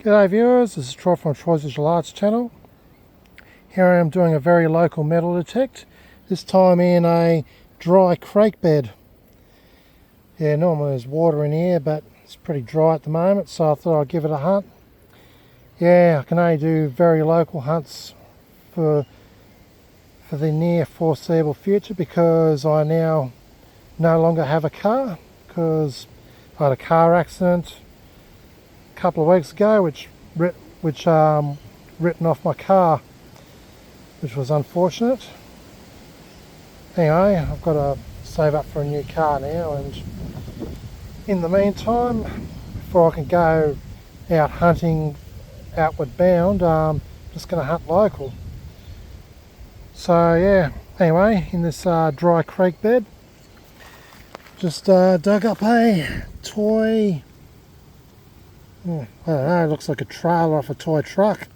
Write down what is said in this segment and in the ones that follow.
G'day viewers, this is Troy from Troy's Digital Arts channel. Here I am doing a very local metal detect, this time in a dry creek bed. Yeah, normally there's water in here, but it's pretty dry at the moment, so I thought I'd give it a hunt. Yeah, I can only do very local hunts for the near foreseeable future because I now no longer have a car, because I had a car accident a couple of weeks ago which written off my car, which was unfortunate. Anyway, I've got to save up for a new car now, and in the meantime, before I can go out hunting outward bound, I'm just going to hunt local. So yeah, anyway, in this dry creek bed, just dug up a toy, I don't know, it looks like a trailer off a toy truck.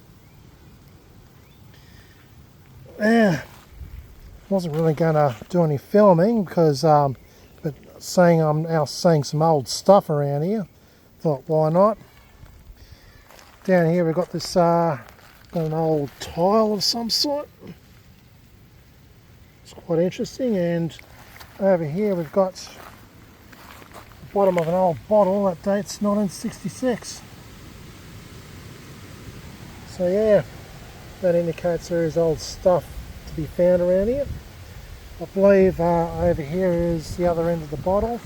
Yeah, wasn't really going to do any filming because, but seeing I'm now seeing some old stuff around here, thought why not. Down here we've got this, got an old tile of some sort. It's quite interesting, and over here we've got the bottom of an old bottle that dates 1966. So yeah, that indicates there is old stuff to be found around here. I believe over here is the other end of the bottle.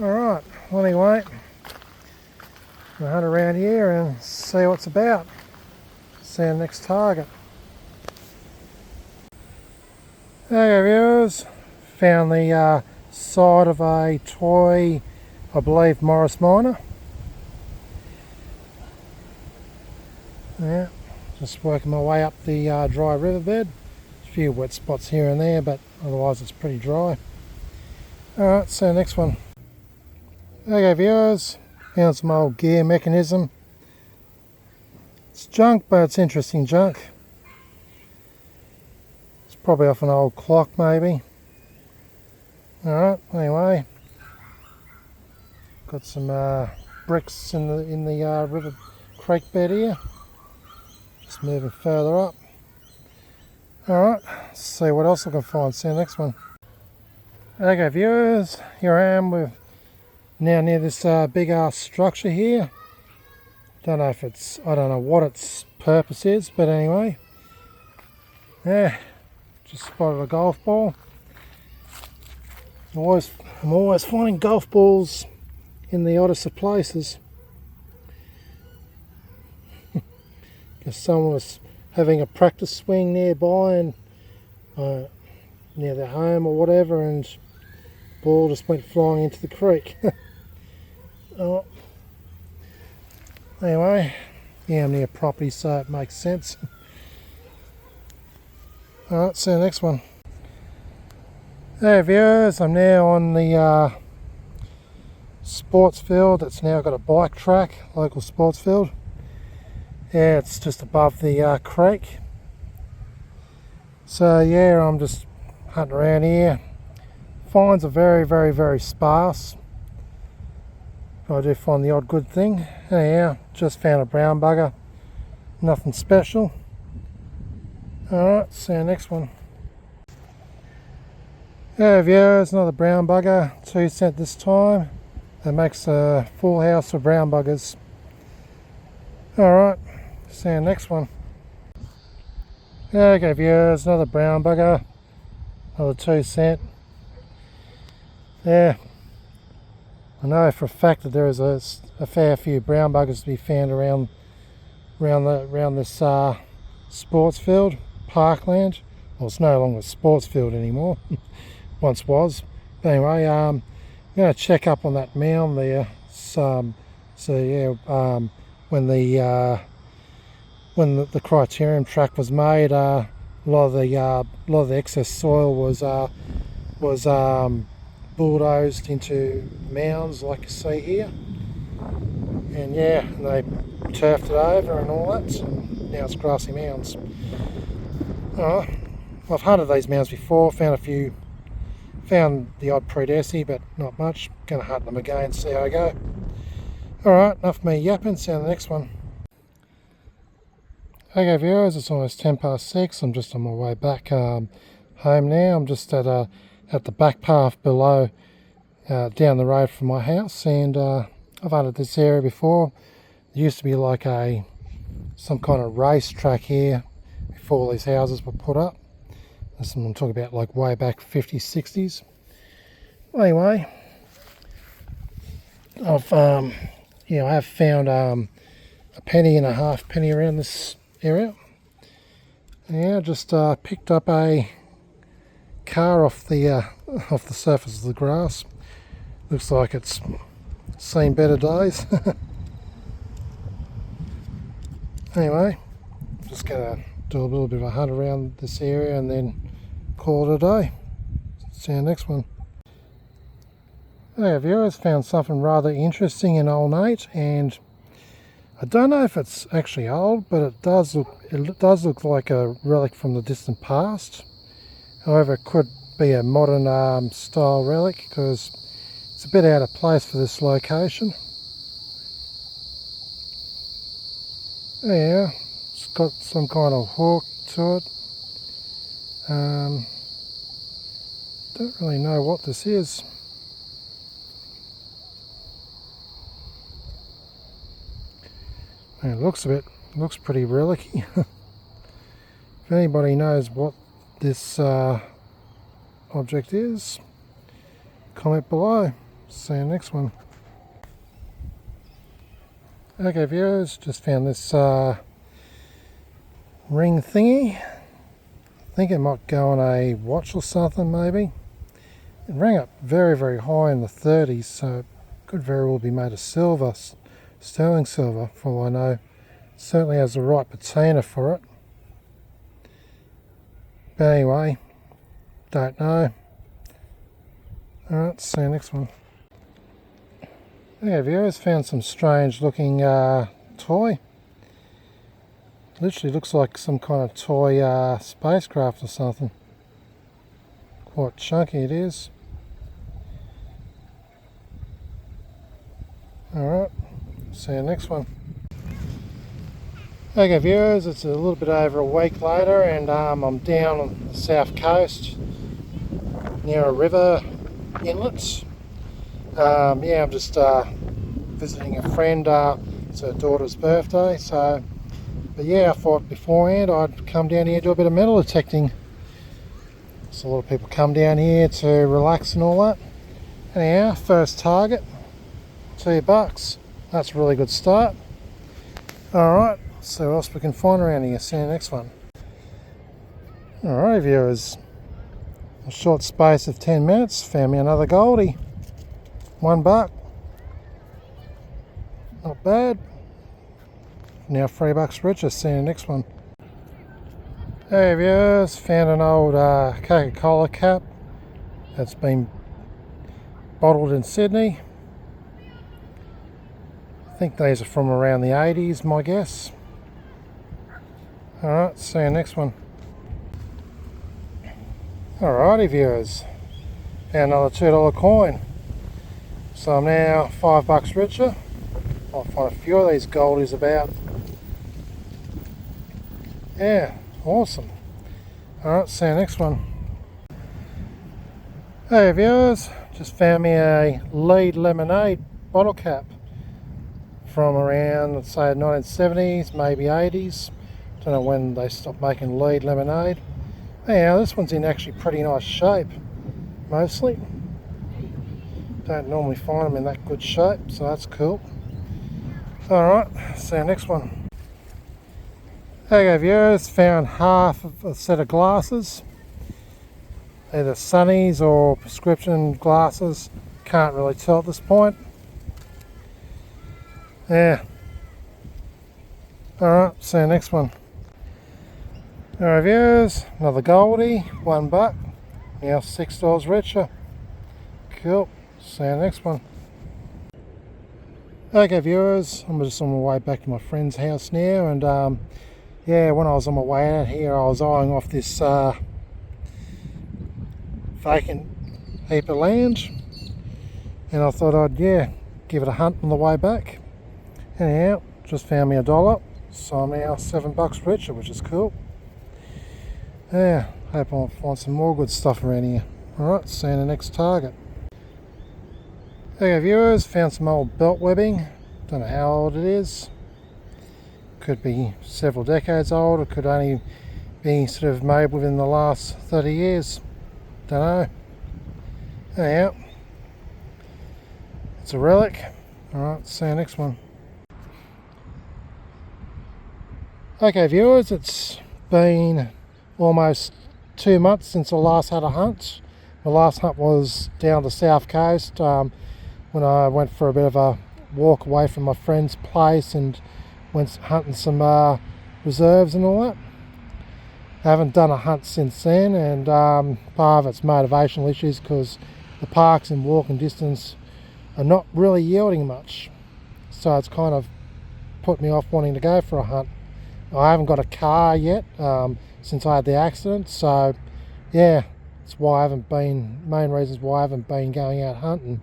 Alright, well anyway, we'll hunt around here and see what's about. See our next target. Okay viewers, found the side of a toy, I believe Morris Minor. Yeah, just working my way up the dry riverbed. A few wet spots here and there, but otherwise it's pretty dry. Alright, so next one. Okay viewers, found some old gear mechanism. It's junk, but it's interesting junk. It's probably off an old clock maybe. Alright, anyway. Got some bricks in the river creek bed here. Just moving further up. Alright, let's see what else I can find. See you next one. Okay viewers, here I am with now near this big ass structure here. Don't know if it's, I don't know what its purpose is, but anyway. Yeah, just spotted a golf ball. I'm always finding golf balls in the oddest of places. Because someone was having a practice swing nearby and near their home or whatever, and ball just went flying into the creek. Oh. Anyway, yeah, I'm near property, so it makes sense. Alright, see you next one. Hey viewers, I'm now on the sports field. It's now got a bike track, local sports field. Yeah, it's just above the creek. So yeah, I'm just hunting around here. Finds are very sparse. But I do find the odd good thing. Anyhow, just found a brown bugger. Nothing special. Alright, see you next one. Yeah viewers, another brown bugger, 2 cent this time. That makes a full house of brown buggers. Alright, see you next one. Okay viewers, another brown bugger, another 2 cent. Yeah, I know for a fact that there is a fair few brown buggers to be found around this sports field, parkland. Well, it's no longer a sports field anymore. Once was. But anyway, I'm going to check up on that mound there. So yeah, when the criterium track was made, a lot of the excess soil was bulldozed into mounds like you see here. And yeah, they turfed it over and all that. So now it's grassy mounds. I've hunted these mounds before, found the odd predeci, but not much. Gonna hunt them again, see how I go. Alright, enough of me yapping, see you on the next one. Okay viewers, it's almost 6:10. I'm just on my way back home now. I'm just at the back path below, down the road from my house, and I've hunted this area before. There used to be like some kind of race track here before all these houses were put up. This one I'm talking about like way back 50s, 60s. Anyway, I have found a penny and a half penny around this area. Yeah, I just picked up a car off the surface of the grass. Looks like it's seen better days. Anyway, just gonna do a little bit of a hunt around this area and then call it a day. See you next one. Okay viewers, found something rather interesting and ornate, and I don't know if it's actually old, but it does look like a relic from the distant past. However, it could be a modern style relic because it's a bit out of place for this location. Yeah, it's got some kind of hook to it. Don't really know what this is. And it looks pretty relic-y. If anybody knows what this object is, comment below. See you next one. Okay viewers, just found this ring thingy. I think it might go on a watch or something maybe. It rang up very, very high in the 30s, so it could very well be made of silver, sterling silver for all I know. It certainly has the right patina for it. But anyway, don't know. Alright, see you next one. Okay viewers, found some strange looking toy. Literally looks like some kind of toy spacecraft or something. Quite chunky it is. Alright, see you next one. Okay viewers, it's a little bit over a week later, and I'm down on the south coast near a river inlet. Yeah, I'm just visiting a friend. It's her daughter's birthday, but yeah, I thought beforehand I'd come down here and do a bit of metal detecting. So a lot of people come down here to relax and all that. Anyhow, first target, $2. That's a really good start. Alright, see what else we can find around here. See you next one. Alright viewers, a short space of 10 minutes, found me another goldie. $1. Not bad. Now $3 richer. See you next one. Hey viewers, found an old Coca-Cola cap that's been bottled in Sydney. I think these are from around the 80s, my guess. Alright, see you next one. Alrighty viewers, found another $2 coin. So I'm now $5 richer. I'll find a few of these goldies about. Yeah, awesome. Alright, see you next one. Hey viewers, just found me a Lead Lemonade bottle cap from around, let's say, 1970s, maybe 80s. Don't know when they stopped making Lead Lemonade. Anyhow, this one's in actually pretty nice shape, mostly. Don't normally find them in that good shape, so that's cool. Alright, see you next one. Okay viewers, found half of a set of glasses. Either sunnies or prescription glasses. Can't really tell at this point. Yeah. Alright, see you next one. Alright viewers, another goldie, $1. Now $6 richer. Cool. See you next one. Okay viewers, I'm just on my way back to my friend's house now, and yeah, when I was on my way out here I was eyeing off this vacant heap of land, and I thought I'd give it a hunt on the way back. Anyhow, just found me $1, so I'm now $7 richer, which is cool. Yeah, hope I'll find some more good stuff around here. Alright, see you in the next target. Okay viewers, found some old belt webbing. Don't know how old it is. Could be several decades old, it could only be sort of made within the last 30 years. Don't know. Anyhow, it's a relic. Alright, see you next one. Okay viewers, it's been almost 2 months since I last had a hunt. My last hunt was down the south coast when I went for a bit of a walk away from my friend's place and went hunting some reserves and all that. I haven't done a hunt since then, and part of it's motivational issues because the parks in walking distance are not really yielding much, so it's kind of put me off wanting to go for a hunt. I haven't got a car yet since I had the accident, so yeah, that's why I haven't been, main reasons why I haven't been going out hunting.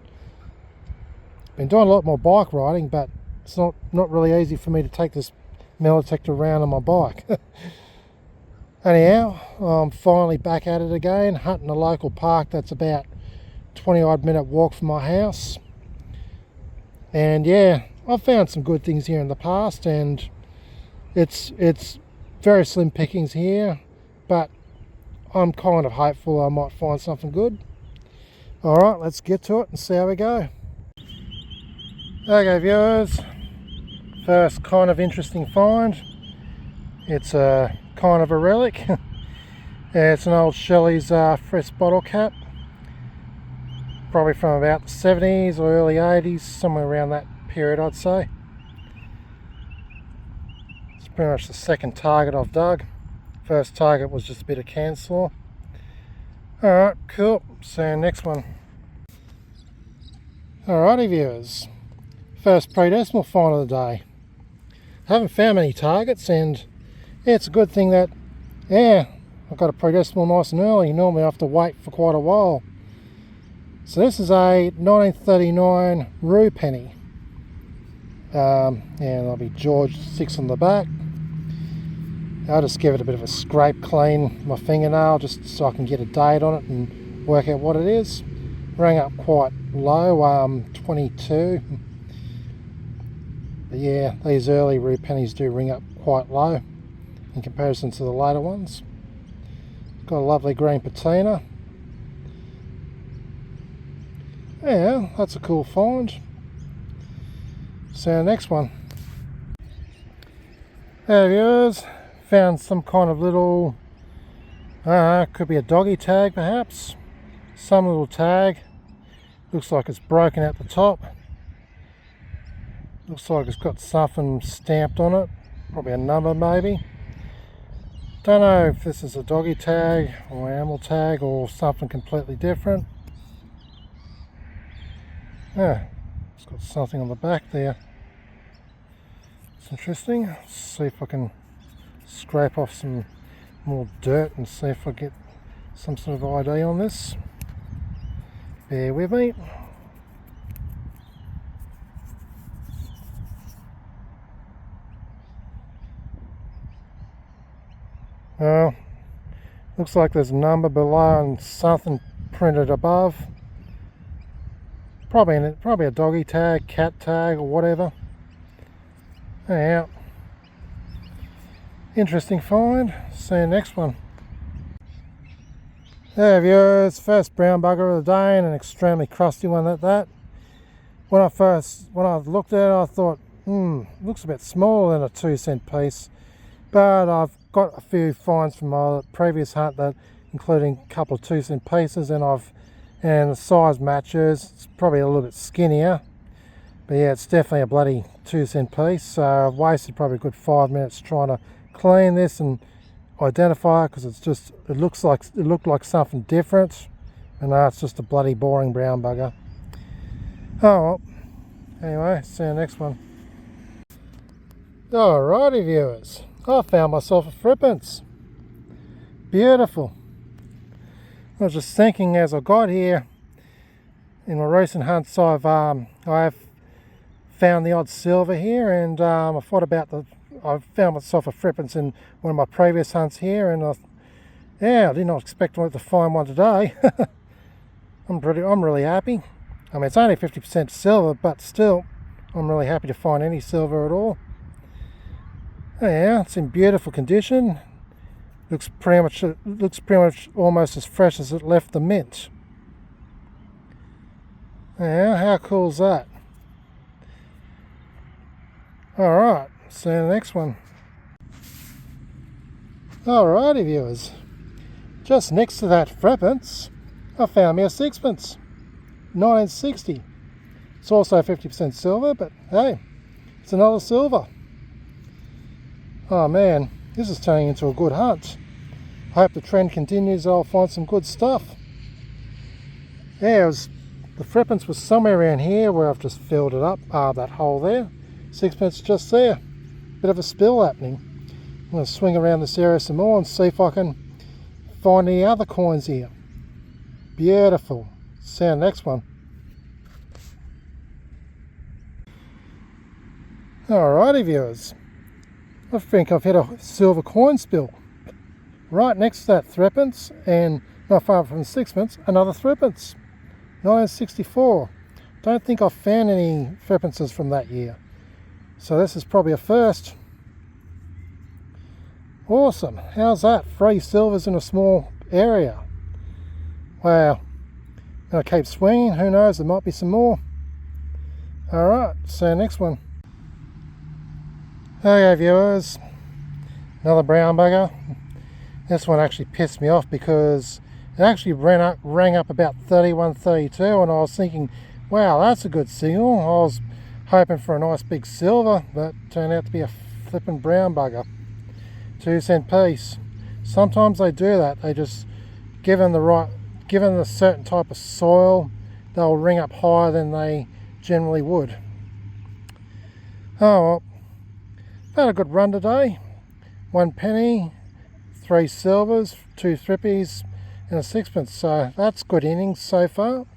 Been doing a lot more bike riding, but it's not really easy for me to take this metal detector around on my bike. Anyhow, I'm finally back at it again, hunting a local park that's about 20 odd minute walk from my house. And yeah, I've found some good things here in the past, and it's very slim pickings here, but I'm kind of hopeful I might find something good. Alright, let's get to it and see how we go. Okay viewers, first kind of interesting find. It's a kind of a relic. It's an old Shelley's fresh bottle cap, probably from about the 70s or early 80s, somewhere around that period I'd say. It's pretty much the second target I've dug. First target was just a bit of cancer. Alright, cool, see you next one. Alrighty viewers, first predecimal find of the day. I haven't found many targets, and yeah, it's a good thing that, yeah, I've got a predecimal nice and early. Normally I have to wait for quite a while. So this is a 1939 rue penny. Yeah, there'll be George 6 on the back. I'll just give it a bit of a scrape clean with my fingernail just so I can get a date on it and work out what it is. Rang up quite low, 22. But yeah, these early rue pennies do ring up quite low in comparison to the later ones. Got a lovely green patina. Yeah, that's a cool find. See you next one. There viewers, found some kind of little, could be a doggy tag perhaps. Some little tag. Looks like it's broken at the top. Looks like it's got something stamped on it. Probably a number maybe. Don't know if this is a doggy tag or animal tag or something completely different. Yeah, it's got something on the back there. It's interesting. Let's see if I can scrape off some more dirt and see if I get some sort of ID on this. Bear with me. Well, looks like there's a number below and something printed above. Probably a doggy tag, cat tag, or whatever. Anyhow, interesting find. See you next one. There viewers, first brown bugger of the day, and an extremely crusty one at that. When I looked at it, I thought, looks a bit smaller than a 2-cent piece. But I've got a few finds from my previous hunt, that including a couple of 2-cent pieces, and the size matches. It's probably a little bit skinnier, but yeah, it's definitely a bloody 2-cent piece. So I've wasted probably a good 5 minutes trying to clean this and identify it, because it looked like something different, and it's just a bloody boring brown bugger. Oh well, anyway, see you next one. Alrighty viewers, I found myself a threepence. Beautiful. I was just thinking as I got here, in my recent hunts I have found the odd silver here, and I thought about I found myself a threepence in one of my previous hunts here, and I did not expect to find one today. I'm really happy. I mean, it's only 50% silver, but still, I'm really happy to find any silver at all. Yeah, it's in beautiful condition. Looks pretty much almost as fresh as it left the mint. Yeah, how cool is that? Alright, see you in the next one. Alrighty viewers, just next to that threepence, I found me a sixpence, 1960. It's also 50% silver, but hey, it's another silver. Oh man, this is turning into a good hunt. I hope the trend continues. I'll find some good stuff. Yeah, the threepence was somewhere around here where I've just filled it up, that hole there. Sixpence just there. Bit of a spill happening. I'm going to swing around this area some more and see if I can find any other coins here. Beautiful. See you in the next one. Alrighty viewers, I think I've hit a silver coin spill. Right next to that threepence, and not far from the sixpence, another threepence. 1964. Don't think I've found any threepences from that year. So this is probably a first. Awesome. How's that? 3 silvers in a small area. Wow. Gonna keep swinging. Who knows? There might be some more. Alright, see you next one. Okay viewers, another brown bugger. This one actually pissed me off because it actually rang up about 31, 32, and I was thinking, wow, that's a good signal. I was hoping for a nice big silver, but it turned out to be a flippin' brown bugger. 2-cent piece. Sometimes they do that. They just, given a certain type of soil, they'll ring up higher than they generally would. Oh well, had a good run today. 1 penny, 3 silvers, 2 thrippies, and a sixpence. So that's good innings so far.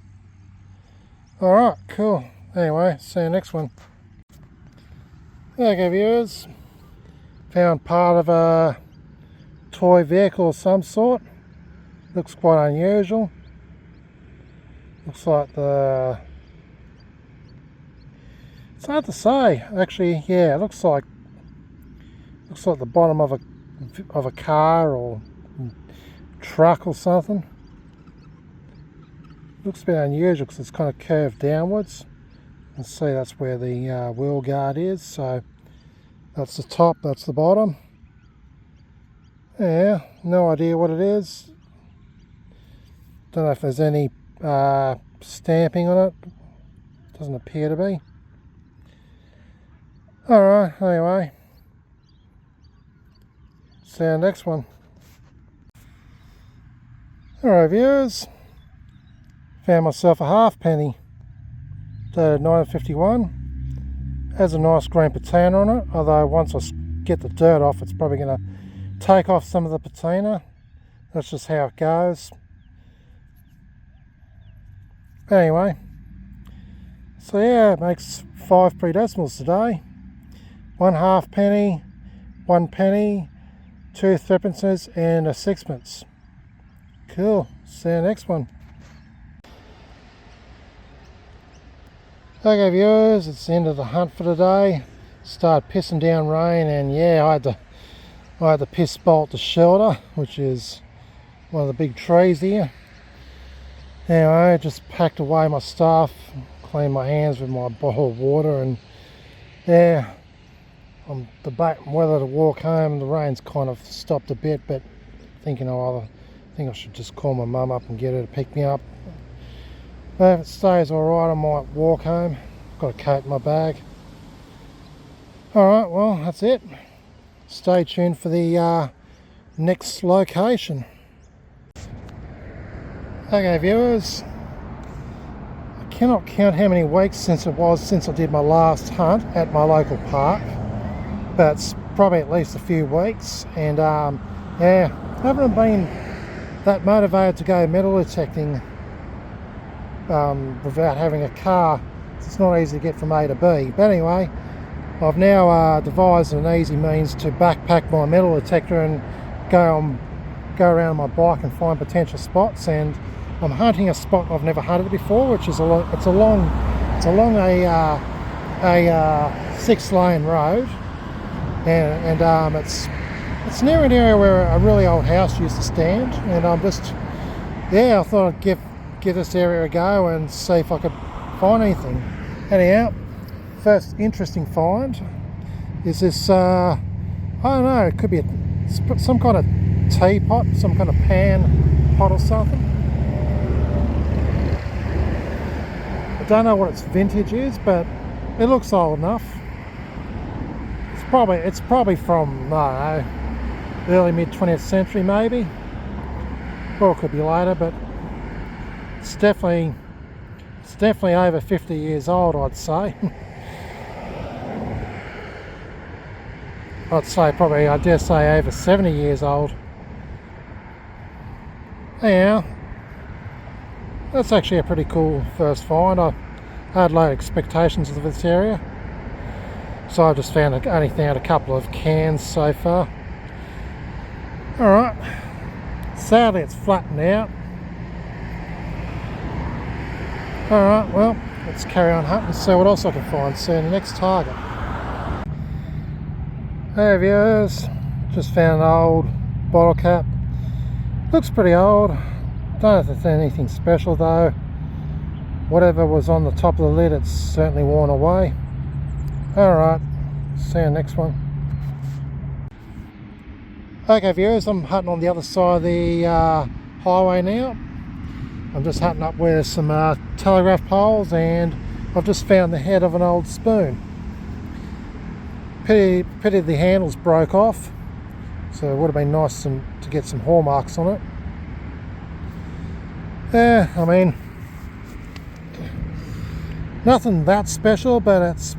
Alright, cool. Anyway, see you next one. Okay viewers, found part of a toy vehicle of some sort. Looks quite unusual. Looks like it's hard to say actually. Yeah, it looks like the bottom of a car or truck or something. Looks a bit unusual because it's kind of curved downwards. You can see that's where the wheel guard is. So that's the top, that's the bottom. Yeah, no idea what it is. Don't know if there's any stamping on it. Doesn't appear to be. Alright, anyway. See you next one. Alright viewers, found myself a halfpenny, dated 1951. Has a nice green patina on it, although once I get the dirt off it's probably going to take off some of the patina. That's just how it goes. Anyway, so yeah, it makes 5 predecimals today. 1 halfpenny, 1 penny, 2 threepences and a sixpence. Cool, see you next one. Okay viewers, it's the end of the hunt for today. Started pissing down rain, and yeah, I had to piss bolt the shelter, which is one of the big trees here. Anyway, I just packed away my stuff, cleaned my hands with my bottle of water, and yeah, I'm debating whether to walk home. The rain's kind of stopped a bit, but thinking I think I should just call my mum up and get her to pick me up. But if it stays alright, I might walk home. Got a coat in my bag. Alright, well, that's it. Stay tuned for the next location. Okay viewers, I cannot count how many weeks since I did my last hunt at my local park, but it's probably at least a few weeks, and yeah, I haven't been that motivated to go metal detecting without having a car it's not easy to get from A to B. But anyway, I've now devised an easy means to backpack my metal detector and go around my bike and find potential spots. And I'm hunting a spot I've never hunted before, which is along a 6-lane road, and it's near an area where a really old house used to stand. And I thought I'd give this area a go and see if I could find anything. Anyhow, first interesting find is this, I don't know, it could be some kind of teapot, some kind of pan pot or something. I don't know what its vintage is, but it looks old enough. It's probably from, I don't know, early mid 20th century maybe, or it could be later, but it's definitely over 50 years old, I'd say. I dare say over 70 years old. Anyhow, that's actually a pretty cool first find. I had low expectations of this area, so I've just only found a couple of cans so far. Alright, sadly it's flattened out. Alright, well, let's carry on hunting and see what else I can find soon. The next target. Hey viewers, just found an old bottle cap. Looks pretty old. Don't know if it's anything special though. Whatever was on the top of the lid, it's certainly worn away. Alright, see you next one. Okay viewers, I'm hunting on the other side of the highway now. I'm just hunting up where there's some telegraph poles, and I've just found the head of an old spoon. Pity the handles broke off, so it would have been nice to get some hallmarks on it. Yeah, I mean, nothing that special, but it's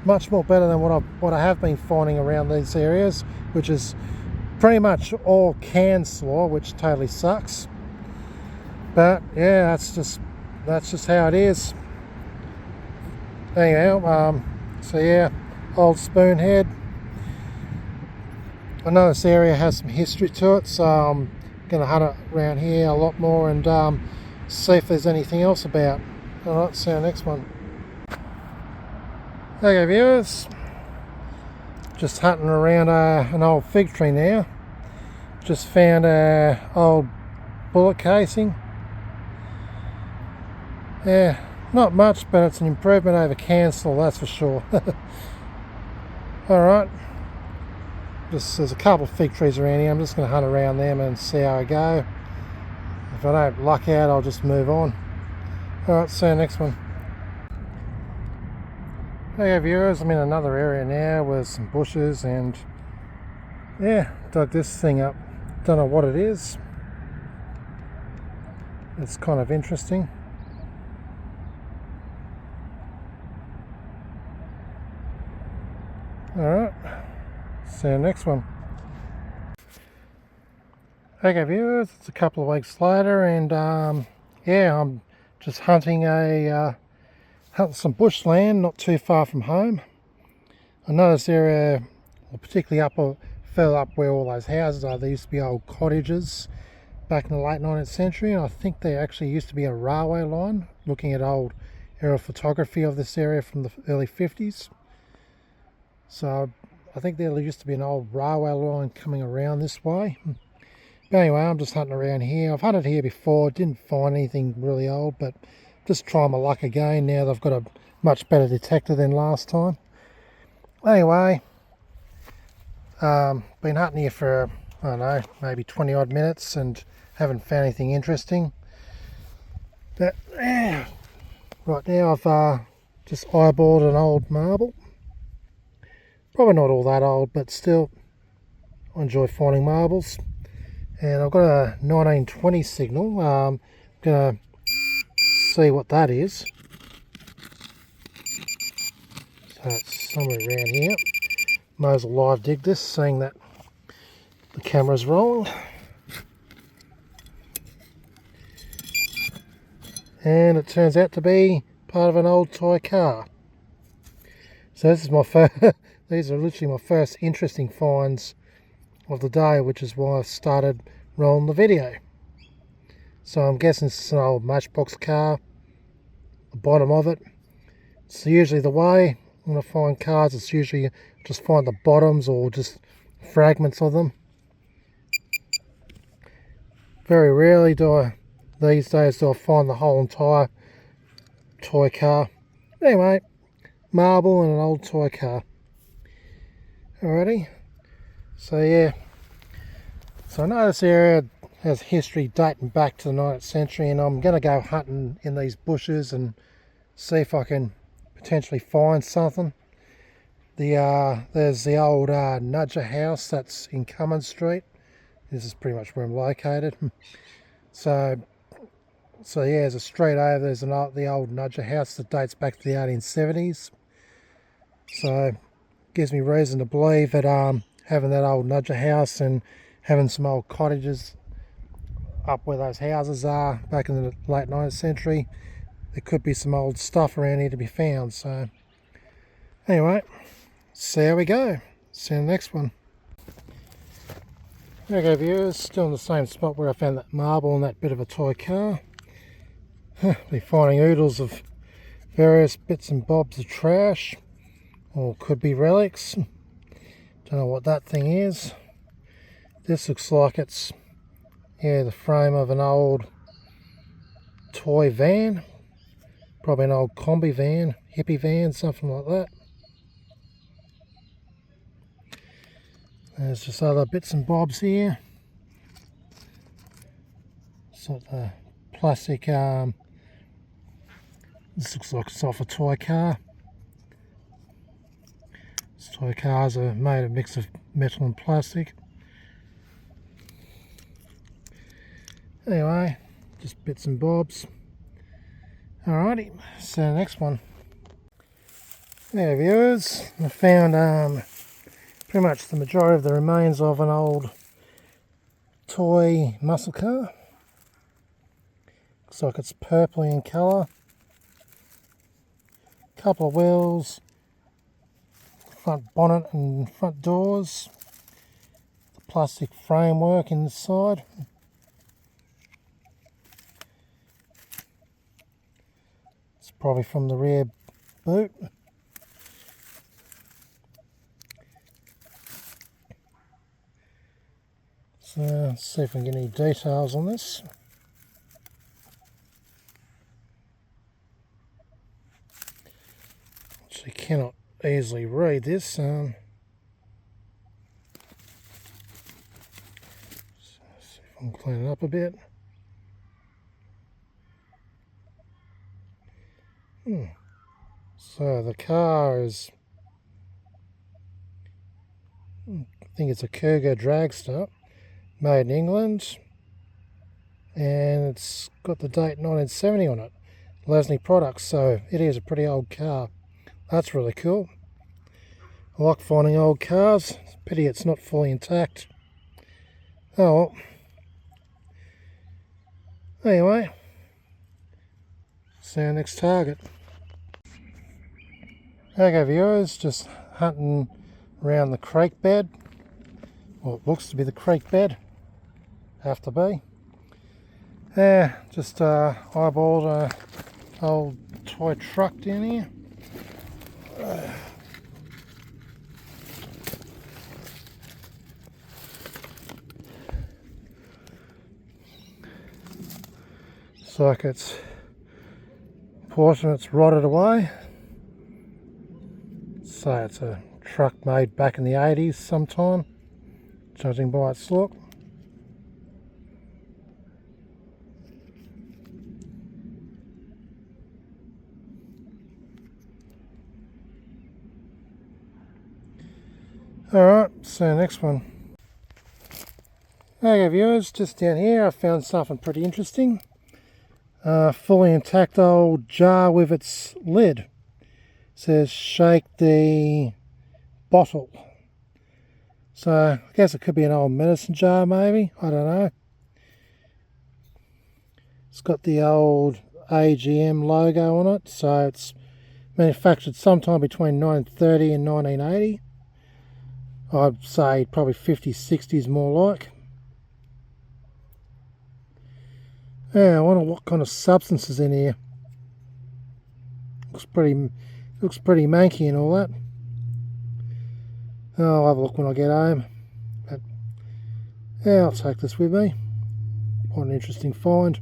much more better than what I have been finding around these areas, which is pretty much all canned slaw, which totally sucks. But yeah, that's just how it is. Anyhow, so yeah, old spoon head. I know this area has some history to it, so I'm going to hunt it around here a lot more and see if there's anything else about. Alright, see you next one. Okay viewers, just hunting around an old fig tree now. Just found an old bullet casing. Yeah, not much, but it's an improvement over cancel, that's for sure. Alright, there's a couple of fig trees around here. I'm just going to hunt around them and see how I go. If I don't luck out, I'll just move on. Alright, see you next one. Hey viewers, I'm in another area now with some bushes, and yeah, dug this thing up. Don't know what it is. It's kind of interesting. Alright, see you next one. Okay viewers, it's a couple of weeks later, and yeah, I'm just hunting some bushland not too far from home. I know this area, well, particularly further up where all those houses are, there used to be old cottages back in the late 19th century, and I think there actually used to be a railway line. Looking at old aerial photography of this area from the early 50s. So I think there used to be an old railway line coming around this way. But anyway, I'm just hunting around here. I've hunted here before, didn't find anything really old, but just trying my luck again now that I've got a much better detector than last time. Anyway, been hunting here for, I don't know, maybe 20 odd minutes and haven't found anything interesting. But right now I've just eyeballed an old marble. Probably not all that old, but still, I enjoy finding marbles. And I've got a 1920 signal. I'm going to see what that is. So it's somewhere around here. Might as well live dig this, seeing that the camera's rolling. And it turns out to be part of an old toy car. So this is my first, these are literally my first interesting finds of the day, which is why I started rolling the video. So I'm guessing it's an old matchbox car, the bottom of it. It's usually the way when I find cars, it's usually just find the bottoms or just fragments of them. Very rarely these days do I find the whole entire toy car. Anyway, marble and an old toy car. Alrighty, so yeah, so I know this area has history dating back to the 19th century, and I'm going to go hunting in these bushes and see if I can potentially find something. There's the old Nudger house that's in Cummins Street. This is pretty much where I'm located. So yeah, there's a street over, there's the old Nudger house that dates back to the 1870s. So gives me reason to believe that having that old Nudger house and having some old cottages up where those houses are back in the late 19th century, there could be some old stuff around here to be found. So anyway, see how we go. See you in the next one. Okay viewers, still in the same spot where I found that marble and that bit of a toy car. Be finding oodles of various bits and bobs of trash, or could be relics. Don't know what that thing is. This looks like it's, yeah, the frame of an old toy van. Probably an old combi van, hippie van, something like that. There's just other bits and bobs here. Sort of the plastic, this looks like it's off a toy car. These toy cars are made of a mix of metal and plastic. Anyway, just bits and bobs. Alrighty, see you in the next one. There viewers, I found pretty much the majority of the remains of an old toy muscle car. Looks like it's purpley in colour. Couple of wheels, front bonnet and front doors, the plastic framework inside. It's probably from the rear boot. So let's see if we can get any details on this. Actually cannot easily read this. See if I can clean it up a bit. So the car is, I think it's a Cougar dragster, made in England, and it's got the date 1970 on it. Lesney products, so it is a pretty old car. That's really cool. I like finding old cars. It's a pity it's not fully intact. Oh well. Anyway, see you next target. Okay viewers, just hunting around the creek bed. Well, it looks to be the creek bed. Have to be. Yeah, just eyeballed a old toy truck down here. Looks like it's portion it's rotted away. So it's a truck made back in the 80s sometime, judging by its look. Alright, so next one. Okay viewers, just down here I found something pretty interesting. Fully intact old jar with its lid. It says shake the bottle. So I guess it could be an old medicine jar maybe, I don't know. It's got the old AGM logo on it, so it's manufactured sometime between 1930 and 1980. I'd say probably 50s, 60s more like. Yeah, I wonder what kind of substance is in here. Looks pretty manky and all that. I'll have a look when I get home. But yeah, I'll take this with me. Quite an interesting find.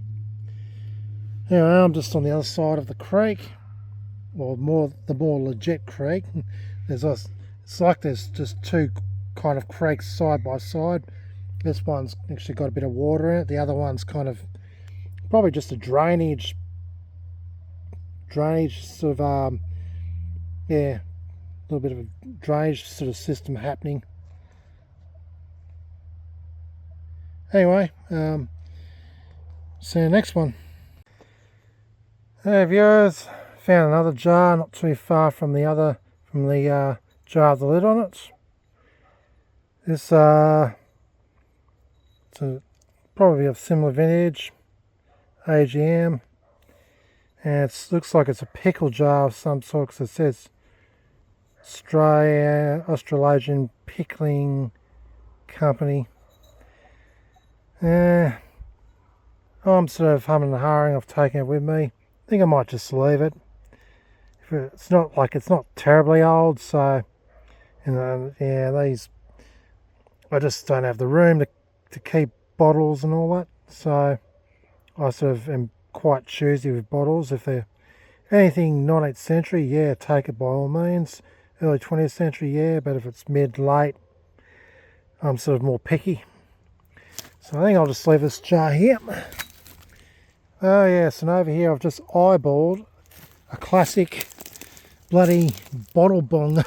Anyway, I'm just on the other side of the creek, or the more legit creek. It's like there's just two kind of creeks side by side. This one's actually got a bit of water in it. The other one's kind of probably just a drainage sort of yeah, a little bit of a drainage sort of system happening. Anyway, see you next one. Hey viewers, found another jar not too far from the jar with the lid on it. This it's probably of similar vintage, AGM, and it looks like it's a pickle jar of some sort because it says Australasian Pickling Company. I'm sort of humming and hawing of taking it with me. I think I might just leave it. It's not terribly old, so yeah, these I just don't have the room to keep bottles and all that, so I sort of am quite choosy with bottles. If they're anything 19th century, yeah, take it by all means. Early 20th century, yeah, but if it's mid, late, I'm sort of more picky. So I think I'll just leave this jar here. Oh yes, and over here I've just eyeballed a classic bloody bottle bong.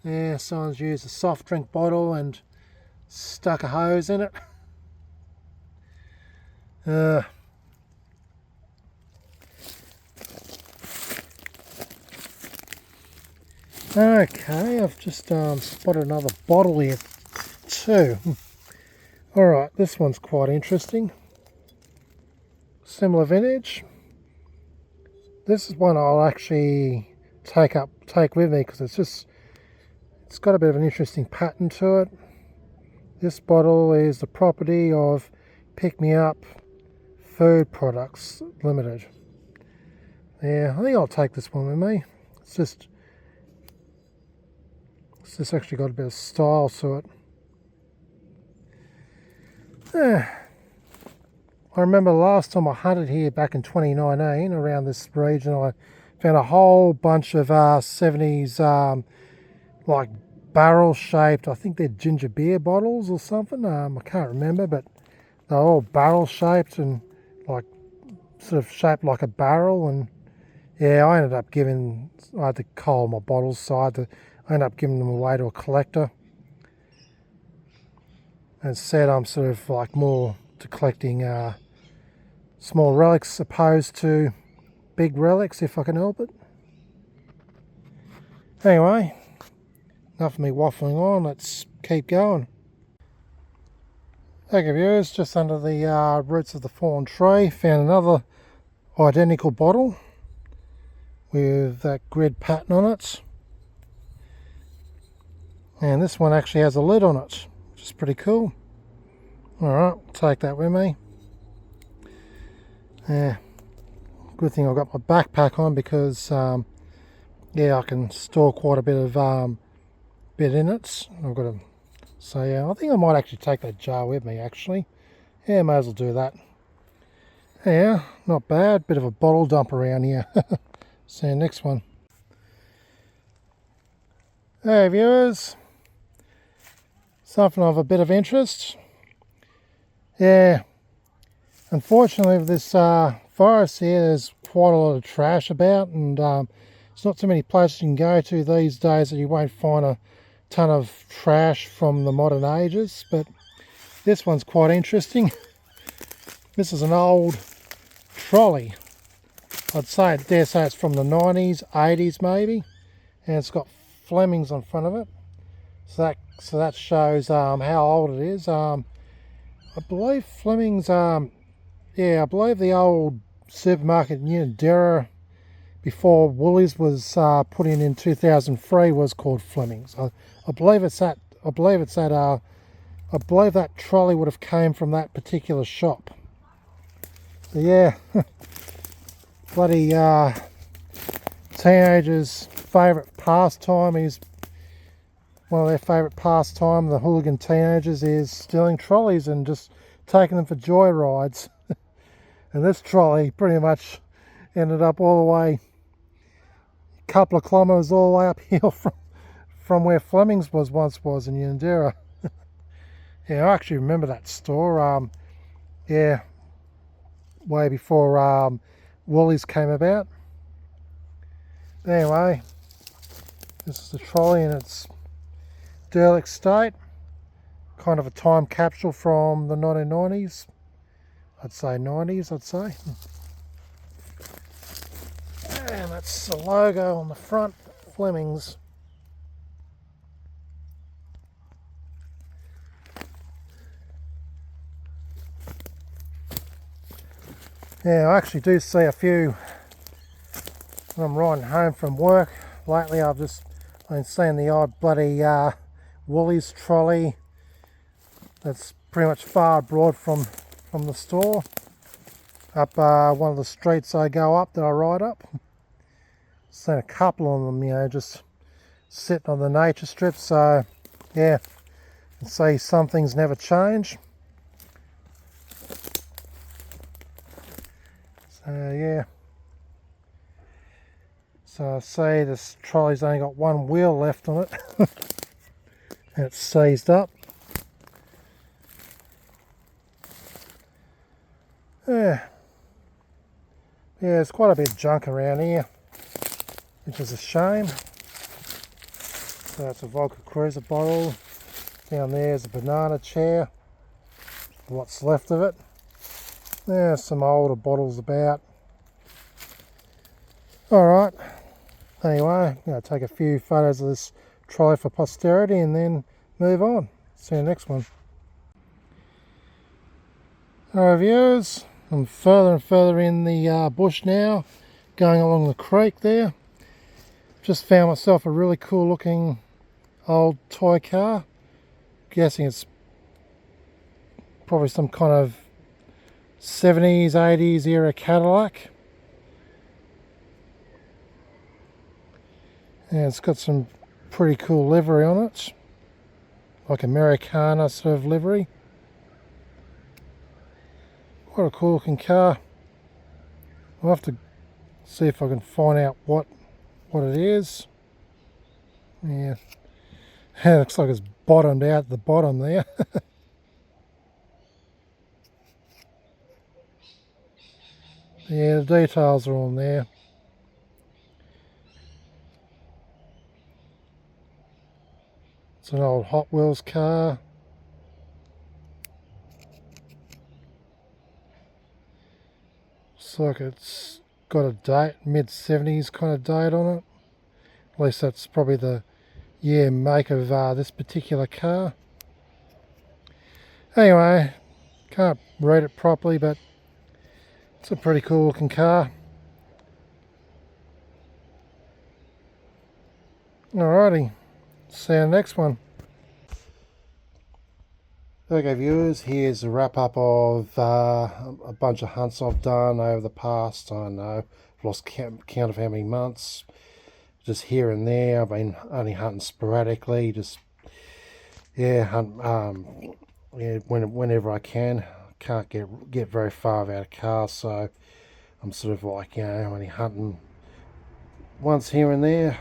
Yeah, someone's used a soft drink bottle and stuck a hose in it. Okay, I've just spotted another bottle here too. Alright, this one's quite interesting. Similar vintage. This is one I'll actually take with me because it's got a bit of an interesting pattern to it. This bottle is the property of Pick Me Up Food Products Limited. Yeah, I think I'll take this one with me. It's just actually got a bit of style to it. I remember last time I hunted here back in 2019 around this region, I found a whole bunch of 70s like barrel shaped, I think they're ginger beer bottles or something. I can't remember, but they're all barrel shaped and like sort of shaped like a barrel. And yeah, I had to cull my bottles, so I ended up giving them away to a collector. And said I'm sort of like more to collecting small relics opposed to big relics if I can help it. Anyway, enough of me waffling on, let's keep going. Okay viewers, just under the roots of the fallen tree, found another identical bottle with that grid pattern on it. And this one actually has a lid on it, which is pretty cool. Alright, I'll take that with me. Yeah, good thing I've got my backpack on because yeah, I can store quite a bit of bit in it. So yeah, I think I might actually take that jar with me actually. Yeah, may as well do that. Yeah, not bad. Bit of a bottle dump around here. See you next one. Hey viewers, something of a bit of interest. Yeah, unfortunately with this forest here, there's quite a lot of trash about, and there's not too many places you can go to these days that you won't find a ton of trash from the modern ages, but this one's quite interesting. This is an old trolley. Dare say it's from the 90s, 80s maybe, and it's got Flemings on front of it. So that shows how old it is. I believe Flemings Yeah, I believe the old supermarket in Unadera before Woolies was put in 2003 was called Fleming's. I believe it's that. I believe it's that. I believe that trolley would have came from that particular shop. So yeah, bloody teenagers' favourite pastime is one of their favourite pastime. The hooligan teenagers is stealing trolleys and just taking them for joy rides. And this trolley pretty much ended up all the way, a couple of kilometres all the way uphill from where Fleming's once was in Unadera. Yeah, I actually remember that store. Yeah, way before Woolies came about. Anyway, this is the trolley in its derelict state. Kind of a time capsule from the 1990s. I'd say 90s, I'd say. And that's the logo on the front, Fleming's. Yeah, I actually do see a few when I'm riding home from work. Lately I've just been seeing the odd bloody Woolies trolley that's pretty much far abroad from the store. Up one of the streets I go up that I ride up. Seen a couple of them, you know, just sitting on the nature strip. So yeah, you can see some things never change. So yeah. So I see this trolley's only got one wheel left on it. And it's seized up. Yeah. Yeah, there's quite a bit of junk around here, which is a shame. So that's a vodka cruiser bottle. Down there's a banana chair. What's left of it. There's some older bottles about. Alright. Anyway, I'm going to take a few photos of this trolley for posterity and then move on. See you next one. Alright viewers, I'm further and further in the bush now, going along the creek there. Just found myself a really cool looking old toy car. Guessing it's probably some kind of 70s, 80s era Cadillac. And it's got some pretty cool livery on it, like Americana sort of livery. What a cool looking car. I'll have to see if I can find out what it is. Yeah, it looks like it's bottomed out at the bottom there. Yeah, the details are on there. It's an old Hot Wheels car. Looks like it's got a date, mid-70s kind of date on it. At least that's probably the year make of this particular car. Anyway, can't read it properly, but it's a pretty cool looking car. Alrighty, see you in the next one. Okay viewers, here's a wrap up of a bunch of hunts I've done over the past, I don't know, I've lost count of how many months. Just here and there, I've been only hunting sporadically, just yeah, hunt yeah, whenever I can. Can't get very far without a car, so I'm sort of like, you know, only hunting once here and there.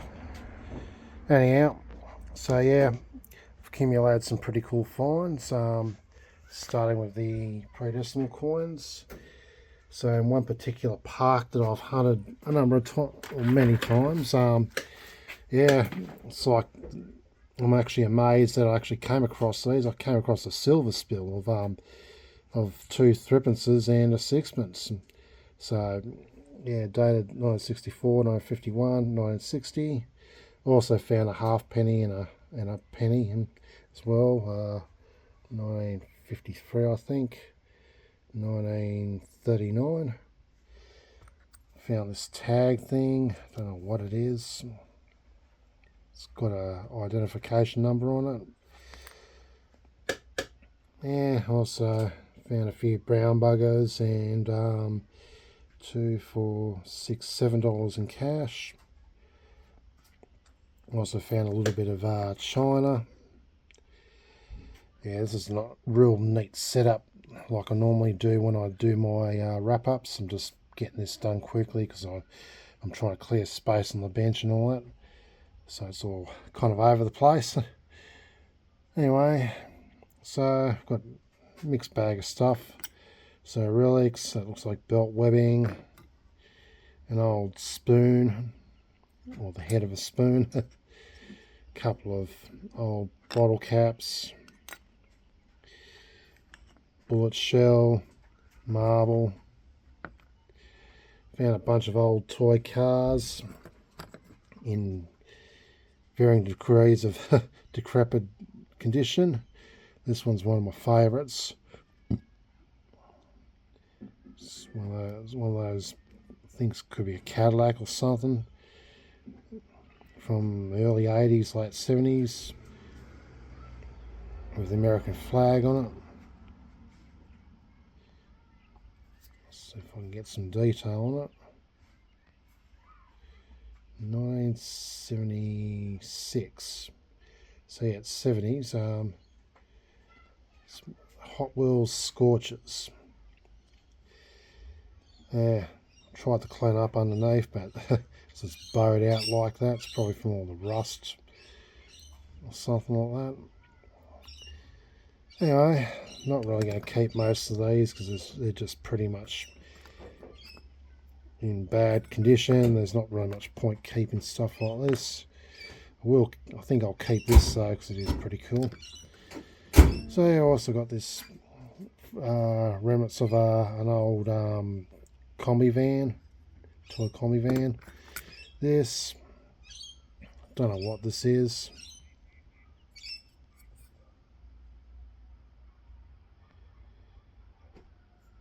Anyhow, so yeah, I've accumulated some pretty cool finds, starting with the predecimal coins. So in one particular park that I've hunted a number of times, or many times, yeah, it's like, I'm actually amazed that I actually came across these. I came across a silver spill of 2 threepences and a sixpence. So yeah, dated 1964, 1951, 1960. Also found a halfpenny and a penny as well, 1953 I think, 1939. Found this tag thing, don't know what it is. It's got a identification number on it. Yeah, also found a few brown buggers and $2, $4, $6, $7 in cash. Also found a little bit of China. Yeah, this is not real neat setup like I normally do when I do my wrap-ups. I'm just getting this done quickly because I'm trying to clear space on the bench and all that. So it's all kind of over the place. Anyway, so I've got a mixed bag of stuff. So relics, that looks like belt webbing, an old spoon, or the head of a spoon, a couple of old bottle caps, bullet shell, marble. Found a bunch of old toy cars in varying degrees of decrepit condition. This one's one of my favourites. It's one of those things, could be a Cadillac or something, from the early 80s, late 70s, with the American flag on it. Let's see if I can get some detail on it. 1976. So yeah, it's 70s. It's Hot Wheels Scorchers. Yeah, tried to clean up underneath, but it's just bowed out like that. It's probably from all the rust or something like that. Anyway, not really going to keep most of these because they're just pretty much in bad condition. There's not really much point keeping stuff like this. I think I'll keep this though because it is pretty cool. So I also got this remnants of an old combi van, toy combi van. This, don't know what this is.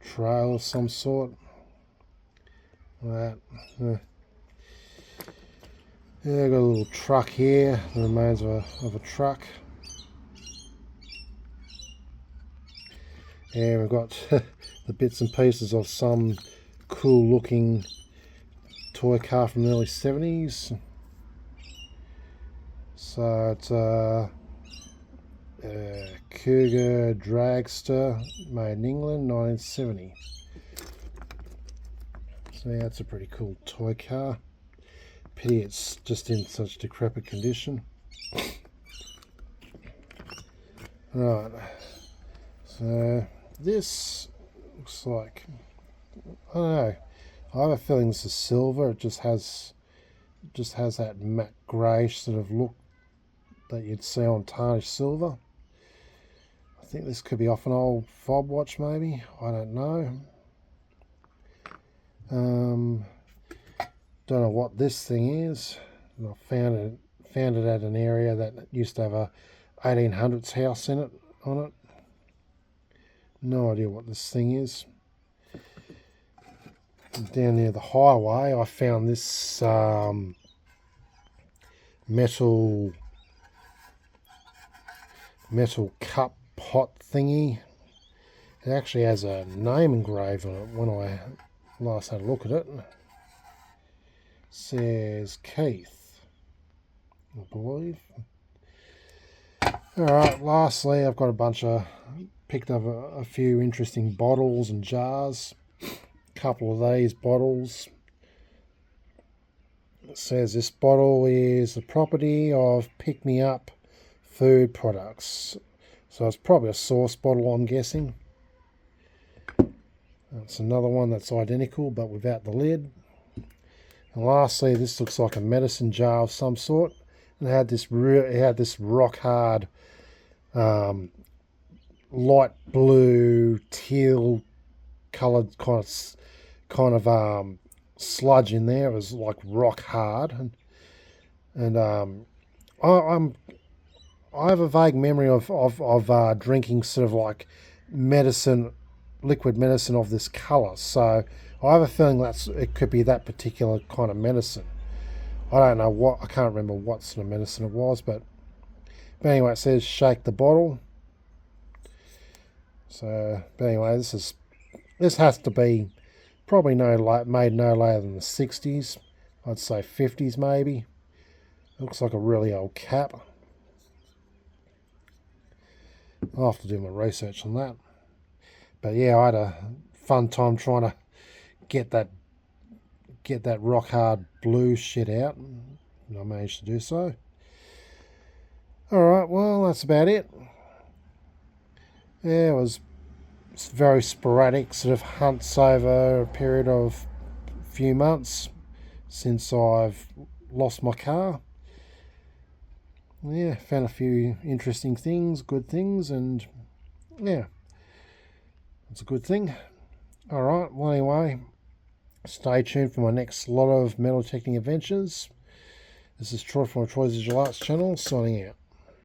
Trail of some sort. That. Yeah, got a little truck here, the remains of a truck. And we've got the bits and pieces of some cool looking toy car from the early 70s. So it's a Cougar Dragster, made in England, 1970. So yeah, that's a pretty cool toy car. Pity it's just in such decrepit condition. Right, so this looks like, I don't know, I have a feeling this is silver. It just has that matte greyish sort of look that you'd see on tarnished silver. I think this could be off an old fob watch maybe, I don't know. Don't know what this thing is. I found it at an area that used to have a 1800s house on it. No idea what this thing is. Down near the highway I found this metal cup pot thingy. It actually has a name engraved on it when I last had a look at it. It says Keith, I believe. Alright, lastly I've got picked up a few interesting bottles and jars. A couple of these bottles. It says this bottle is the property of Pick Me Up food products. So it's probably a sauce bottle, I'm guessing. That's another one that's identical but without the lid. And lastly, this looks like a medicine jar of some sort. And it had this rock hard light blue teal coloured kind of sludge in there. It was like rock hard, and I have a vague memory of drinking sort of like medicine liquid medicine of this colour. So I have a feeling it could be that particular kind of medicine. I don't know what, I can't remember what sort of medicine it was, but anyway, it says shake the bottle. So, but anyway, this has to be probably made no later than the 60s. I'd say 50s maybe. Looks like a really old cap. I'll have to do my research on that. But yeah, I had a fun time trying to get that rock hard blue shit out, and I managed to do so. Alright, well, that's about it. Yeah, it was very sporadic sort of hunts over a period of a few months since I've lost my car. Yeah, found a few interesting things, good things, and yeah, it's a good thing. Alright, well anyway, stay tuned for my next lot of metal detecting adventures. This is Troy from my Troy's Digital Arts channel, signing out.